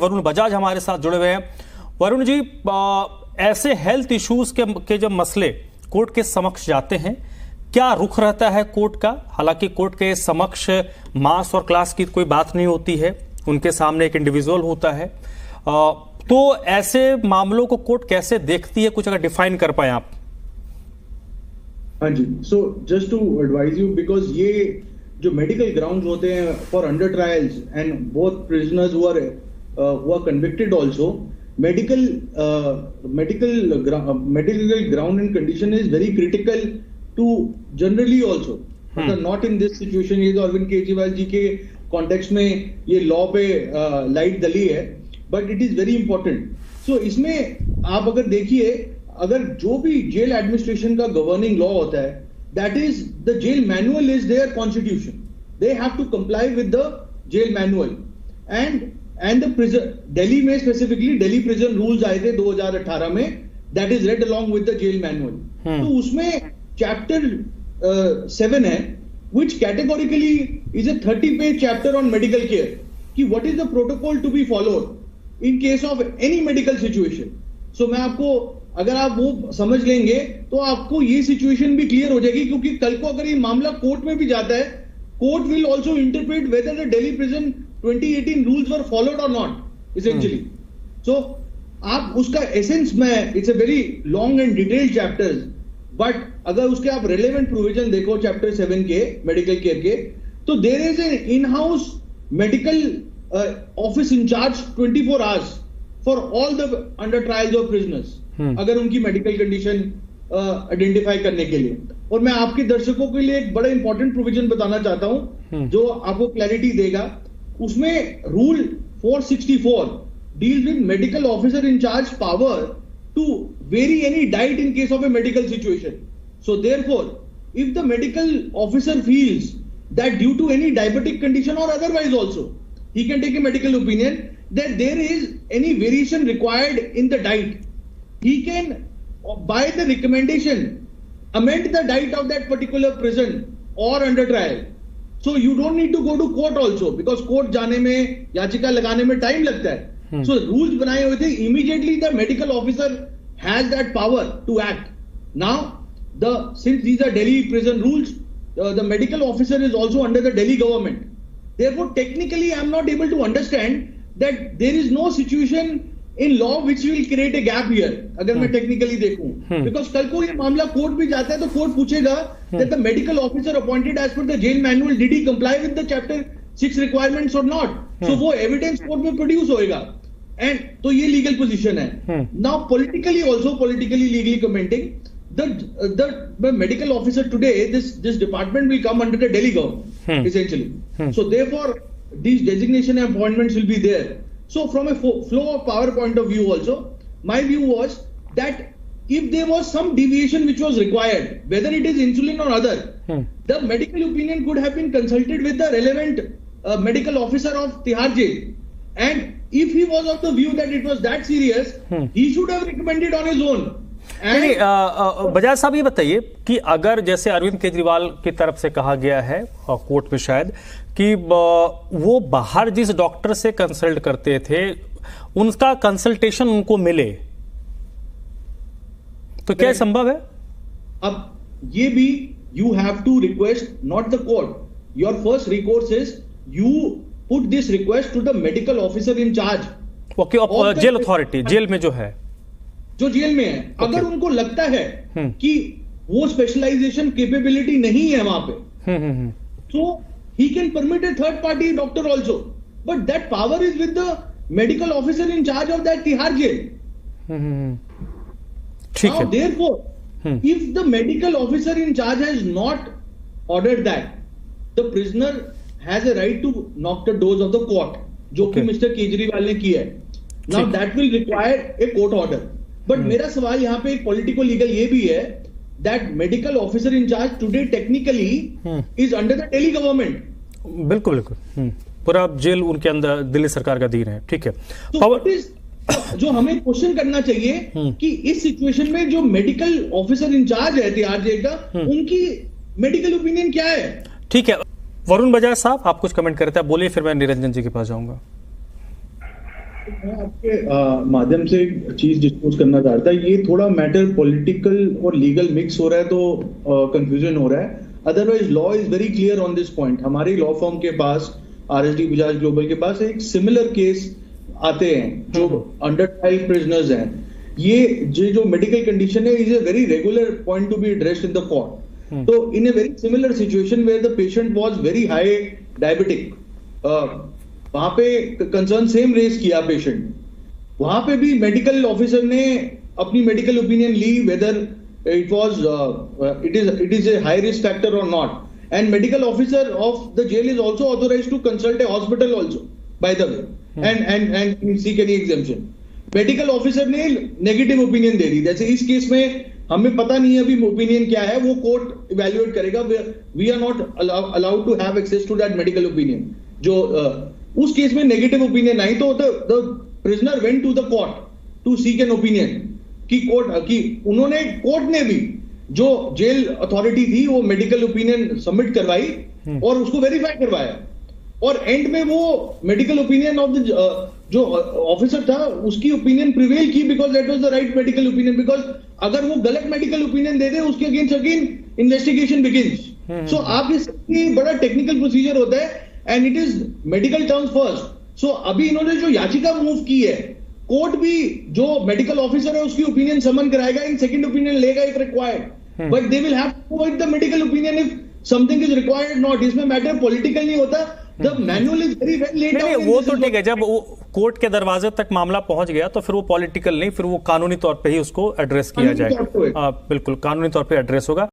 वरुण बजाज हमारे साथ जुड़े हुए हैं। वरुण जी, ऐसे हेल्थ इश्यूज के जब मसले कोर्ट के समक्ष जाते हैं, क्या रुख रहता है कोर्ट का? हालांकि कोर्ट के समक्ष मास और क्लास की कोई बात नहीं होती है, उनके सामने एक इंडिविजुअल होता है, तो ऐसे मामलों को कोर्ट कैसे देखती है, कुछ अगर डिफाइन कर पाए आप। हाँ जी, so just to advise you, because ये जो मेडिकल ग्राउंड्स होते हैं for under trials and both prisoners who are convicted also, medical ground and condition is very critical to generally also, not in this situation। ये तो अरविंद केजरीवाल जी के context में ये law पे लाइट डली है, but it is very important. So इसमें आप अगर देखिए, अगर जो भी जेल एडमिनिस्ट्रेशन का गवर्निंग लॉ होता है, that is the jail manual is their constitution, they have to comply with the jail manual and the prison. Delhi में स्पेसिफिकली दिल्ली प्रिजन रूल्स आए थे 2018 में, that is read along with the jail manual. तो उसमें chapter 7 है, which categorically is a 30-page chapter on medical care, कि what is the protocol to be followed in case of any medical situation। So मैं आपको, अगर आप वो समझ लेंगे तो आपको ये सिचुएशन भी क्लियर हो जाएगी, क्योंकि कल को अगर ये मामला कोर्ट में भी जाता है, court will also interpret whether the Delhi prison 2018 rules were followed और नॉट एसेंशियली। सो आप उसका एसेंस में, it's a very long and detailed chapters, but अगर उसके आप रेलेवेंट प्रोविजन देखो चैप्टर 7 के मेडिकल केयर के, तो there is an in house medical office incharge 24 hours for all the under trials of prisoners, अगर उनकी मेडिकल कंडीशन आइडेंटिफाई करने के लिए। और मैं आपके दर्शकों के लिए एक बड़ा इंपॉर्टेंट प्रोविजन बताना चाहता हूं जो आपको क्लैरिटी देगा। उसमें rule 464 deals with medical officer incharge power to vary any diet in case of a medical situation। So therefore, if the medical officer feels that due to any diabetic condition or otherwise also, he can take a medical opinion that there is any variation required in the diet, he can, by the recommendation, amend the diet of that particular prison or under trial। So you don't need to go to court also, because court जाने में, याचिका लगाने में time लगता है। So rules बनाए हुए थे, immediately the medical officer has that power to act। Now since these are Delhi prison rules, the medical officer is also under the Delhi government। Therefore technically I am not able to understand that there is no situation in law which will create a gap here, अगर मैं technically देखूं, because कल को ये मामला court भी जाता है तो कोर्ट पूछेगा that the medical officer appointed as per the jail manual, did he comply with the chapter 6 requirements or not। So वो evidence कोर्ट में प्रोड्यूस होएगा, एंड तो ये लीगल पोजीशन है। Now politically also, politically legally commenting, the medical officer today, this department will come under the Delhi government essentially। So therefore these designation and appointments will be there। So from a flow of power point of view also, my view was that if there was some deviation which was required, whether it is insulin or other, the medical opinion could have been consulted with the relevant medical officer of Tihar jail, and if he was of the view that it was that serious, he should have recommended on his own। Bajaj साहब, ये बताइए कि अगर जैसे अरविंद केजरीवाल की तरफ से कहा गया है कोर्ट में शायद कि वो बाहर जिस डॉक्टर से कंसल्ट करते थे उनका कंसल्टेशन उनको मिले, तो क्या संभव है? अब ये भी you have to request, not the court। your first recourse is you put this request to the medical officer in charge। Okay, jail authority, jail में जो है, जो जेल में है, अगर उनको लगता है कि वो स्पेशलाइजेशन कैपेबिलिटी नहीं है वहां पे, तो he can permit a third party doctor also, but that power is with the medical officer in charge of that Tihar jail. ठीक है। Therefore, if the medical officer in charge has not ordered that, the prisoner has a right to knock the doors of the court, जो कि mister Kejriwal ने किया है। Now that will require a court order। But मेरा सवाल यहाँ पे एक पॉलिटिको लीगल ये भी है that medical officer in charge today technically is under the Delhi government। बिल्कुल बिल्कुल, पूरा जेल उनके अंदर दिल्ली सरकार का अधीन है। ठीक है। जो हमें क्वेश्चन करना चाहिए कि इस सिचुएशन में जो मेडिकल ऑफिसर इंचार्ज है तिहाड़ जेल का, उनकी मेडिकल ओपिनियन क्या है? ठीक है, वरुण बजाज साहब आप कुछ कमेंट करते हैं, बोलिए, फिर मैं निरंजन जी के पास जाऊंगा। मैं आपके माध्यम से एक चीज डिस्कस करना चाहता है। ये थोड़ा मैटर पॉलिटिकल और लीगल मिक्स हो रहा है तो कंफ्यूजन हो रहा है। Otherwise law is very clear on this point. हमारी लॉ फर्म के पास आरएसडी बजाज ग्लोबल के पास एक सिमिलर केस आते हैं जो अंडर ट्रायल प्रिजनर्स हैं। ये जो मेडिकल कंडीशन है is a very regular point to be addressed in the court. तो in a very similar situation where the patient was very high diabetic, वहां पे कंसर्न सेम रेज किया patient. वहां पे भी मेडिकल ऑफिसर ने अपनी मेडिकल ओपिनियन ली whether it is a high risk factor or not, and medical officer of the jail is also authorized to consult a hospital also, by the way, and seek any exemption. Medical officer ने negative opinion दे दी। जैसे इस case में हमें पता नहीं है अभी opinion क्या है, वो कोर्ट इवैल्यूएट करेगा। We are not allowed to have access to that medical opinion. जो उस केस में नेगेटिव ओपिनियन आई तो the prisoner went to the court to seek an opinion कि कोर्ट ने भी जो जेल अथॉरिटी थी वो मेडिकल ओपिनियन सबमिट करवाई और उसको वेरीफाई करवाया, और एंड में वो मेडिकल ओपिनियन ऑफ द जो ऑफिसर था उसकी ओपिनियन प्रिवेल की, because that was the right medical opinion. Because अगर वो गलत मेडिकल ओपिनियन दे दे उसके against again investigation begins. So आप ये बड़ा टेक्निकल प्रोसीजर होता है and it is medical terms first. So अभी इन्होंने जो याचिका मूव की है, कोर्ट भी जो मेडिकल ऑफिसर है उसकी ओपिनियन समन कराएगा, इन सेकंड ओपिनियन लेगा if required, but they will have to provide the medical opinion if something is required not. इसमें मैटर पॉलिटिकल नहीं होता। The manual is very well laid out. वो तो ठीक है, जब वो कोर्ट के दरवाजे तक मामला पहुंच गया तो फिर वो पॉलिटिकल नहीं, फिर वो कानूनी तौर पे ही उसको एड्रेस किया जाएगा। बिल्कुल कानूनी तौर पे एड्रेस होगा।